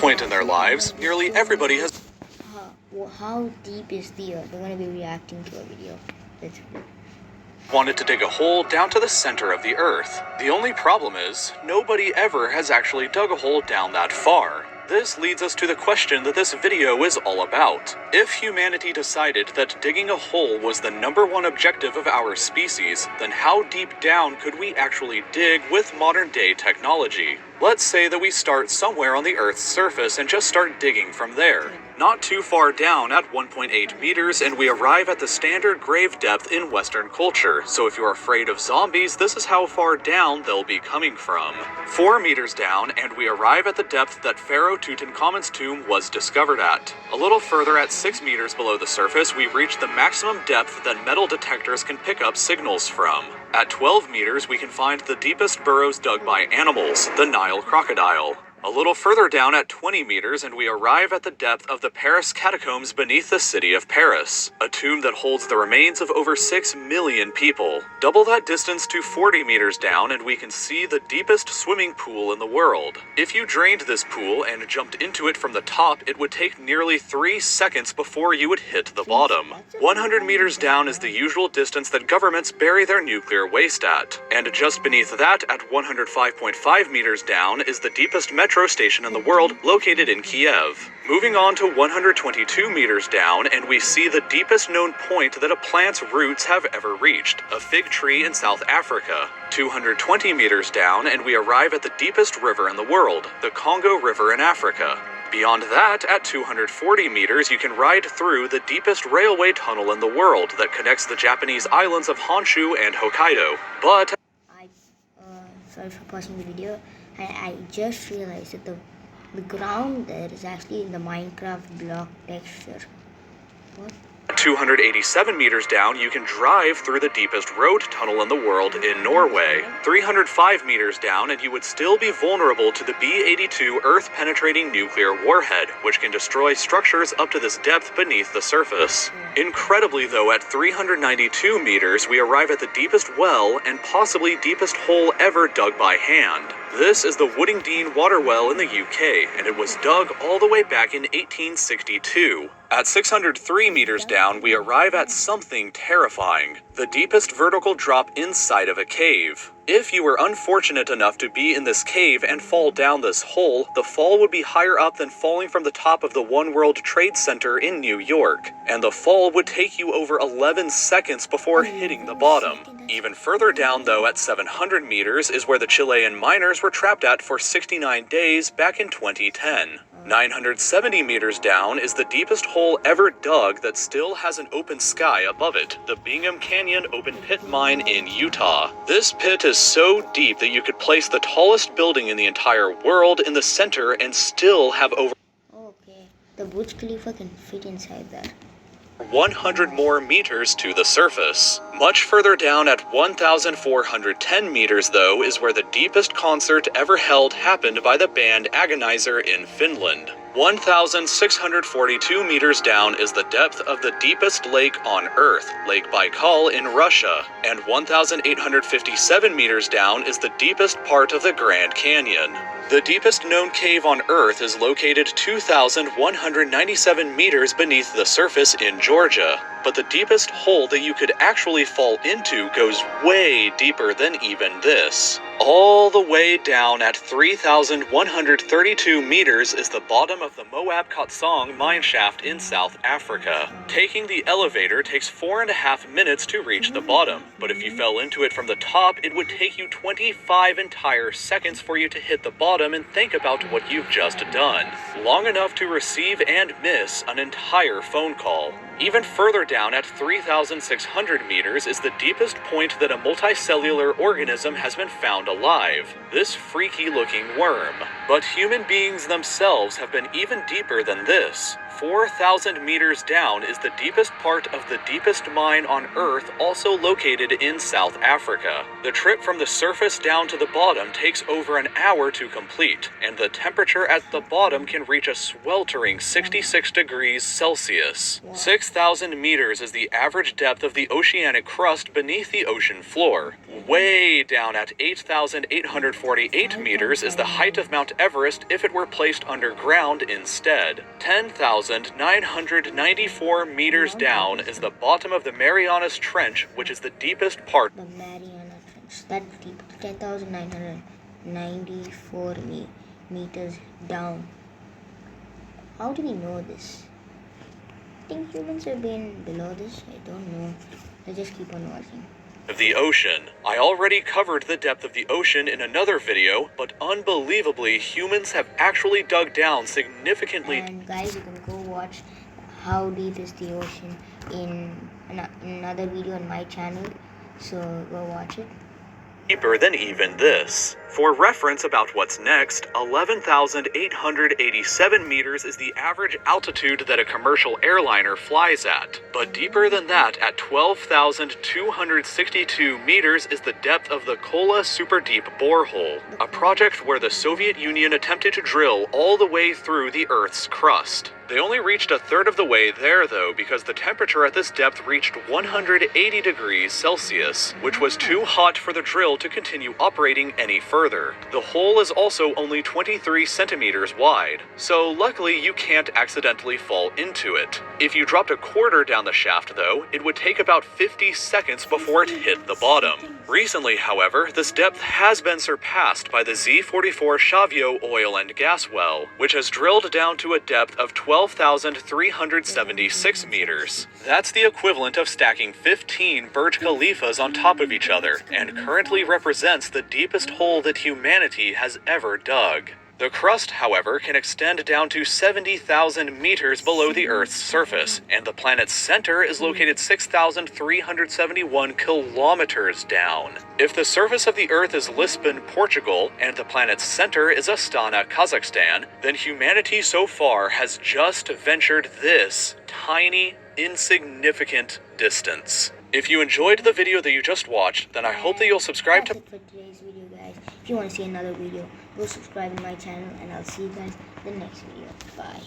point in their lives, nearly everybody has How deep is the earth? I'm going to be reacting to a video. Let's wanted to dig a hole down to the center of the Earth. The only problem is, nobody ever has actually dug a hole down that far. This leads us to the question that this video is all about. If humanity decided that digging a hole was the #1 objective of our species, then how deep down could we actually dig with modern-day technology? Let's say that we start somewhere on the Earth's surface and just start digging from there. Not too far down at 1.8 meters, and we arrive at the standard grave depth in Western culture, so if you're afraid of zombies, this is how far down they'll be coming from. 4 meters down, and we arrive at the depth that Pharaoh Tutankhamun's tomb was discovered at. A little further at 6 meters below the surface, we reach the maximum depth that metal detectors can pick up signals from. At 12 meters, we can find the deepest burrows dug by animals, the Nile crocodile. A little further down at 20 meters, and we arrive at the depth of the Paris catacombs beneath the city of Paris, a tomb that holds the remains of over 6 million people. Double that distance to 40 meters down, and we can see the deepest swimming pool in the world. If you drained this pool and jumped into it from the top, it would take nearly 3 seconds before you would hit the bottom. 100 meters down is the usual distance that governments bury their nuclear waste at. And just beneath that, at 105.5 meters down, is the deepest metro station in the world, located in Kiev. Moving on to 122 meters down, and we see the deepest known point that a plant's roots have ever reached, a fig tree in South Africa. 220 meters down, and we arrive at the deepest river in the world, the Congo River in Africa. Beyond that, at 240 meters, you can ride through the deepest railway tunnel in the world that connects the Japanese islands of Honshu and Hokkaido. But sorry for pausing the video. I just realized that the ground there is actually in the Minecraft block texture. What? 287 meters down, you can drive through the deepest road tunnel in the world in Norway. 305 meters down, and you would still be vulnerable to the B-82 Earth-penetrating nuclear warhead, which can destroy structures up to this depth beneath the surface. Incredibly though, at 392 meters, we arrive at the deepest well and possibly deepest hole ever dug by hand. This is the Woodingdean water well in the UK, and it was dug all the way back in 1862. At 603 meters down, we arrive at something terrifying, the deepest vertical drop inside of a cave. If you were unfortunate enough to be in this cave and fall down this hole, the fall would be higher up than falling from the top of the One World Trade Center in New York, and the fall would take you over 11 seconds before hitting the bottom. Even further down though, at 700 meters, is where the Chilean miners were trapped at for 69 days back in 2010. 970 meters down is the deepest hole ever dug that still has an open sky above it, the Bingham Canyon open pit mine in Utah. This pit is so deep that you could place the tallest building in the entire world in the center and still have over the Burj Khalifa can fit inside there. 100 more meters to the surface. Much further down at 1,410 meters though is where the deepest concert ever held happened by the band Agonizer in Finland. 1,642 meters down is the depth of the deepest lake on Earth, Lake Baikal in Russia, and 1,857 meters down is the deepest part of the Grand Canyon. The deepest known cave on Earth is located 2,197 meters beneath the surface in Georgia, but the deepest hole that you could actually fall into goes way deeper than even this. All the way down at 3,132 meters is the bottom of the Moab Khotsong mine shaft in South Africa. Taking the elevator takes 4.5 minutes to reach the bottom, but if you fell into it from the top, it would take you 25 entire seconds for you to hit the bottom and think about what you've just done. Long enough to receive and miss an entire phone call. Even further down at 3,600 meters is the deepest point that a multicellular organism has been found alive, this freaky looking worm. But human beings themselves have been even deeper than this. 4,000 meters down is the deepest part of the deepest mine on Earth, also located in South Africa. The trip from the surface down to the bottom takes over an hour to complete, and the temperature at the bottom can reach a sweltering 66 degrees Celsius. 6,000 meters is the average depth of the oceanic crust beneath the ocean floor. Way down at 8,848 meters is the height of Mount Everest if it were placed underground instead. 10,994 meters down is the bottom of the Marianas Trench, which is the deepest part. The Mariana Trench. That's deep. 10,994 meters down. How do we know this? I think humans have been below this. I don't know. Let's just keep on watching. Of the ocean. I already covered the depth of the ocean in another video, but unbelievably, humans have actually dug down significantly. And guys, you can go watch how deep is the ocean in another video on my channel. So go watch it. Deeper than even this. For reference about what's next, 11,887 meters is the average altitude that a commercial airliner flies at. But deeper than that, at 12,262 meters is the depth of the Kola Super Deep Borehole, a project where the Soviet Union attempted to drill all the way through the Earth's crust. They only reached a third of the way there though, because the temperature at this depth reached 180 degrees Celsius, which was too hot for the drill to continue operating any further. The hole is also only 23 centimeters wide, so luckily you can't accidentally fall into it. If you dropped a quarter down the shaft though, it would take about 50 seconds before it hit the bottom. Recently, however, this depth has been surpassed by the Z44 Shavio oil and gas well, which has drilled down to a depth of 12,376 meters. That's the equivalent of stacking 15 Burj Khalifas on top of each other, and currently represents the deepest hole that humanity has ever dug. The crust, however, can extend down to 70,000 meters below the Earth's surface, and the planet's center is located 6,371 kilometers down. If the surface of the Earth is Lisbon, Portugal, and the planet's center is Astana, Kazakhstan, then humanity so far has just ventured this tiny, insignificant distance. If you enjoyed the video that you just watched, then I hope that you'll subscribe to... That's it for today's video, guys. If you want to see another video, go subscribe to my channel, and I'll see you guys in the next video. Bye.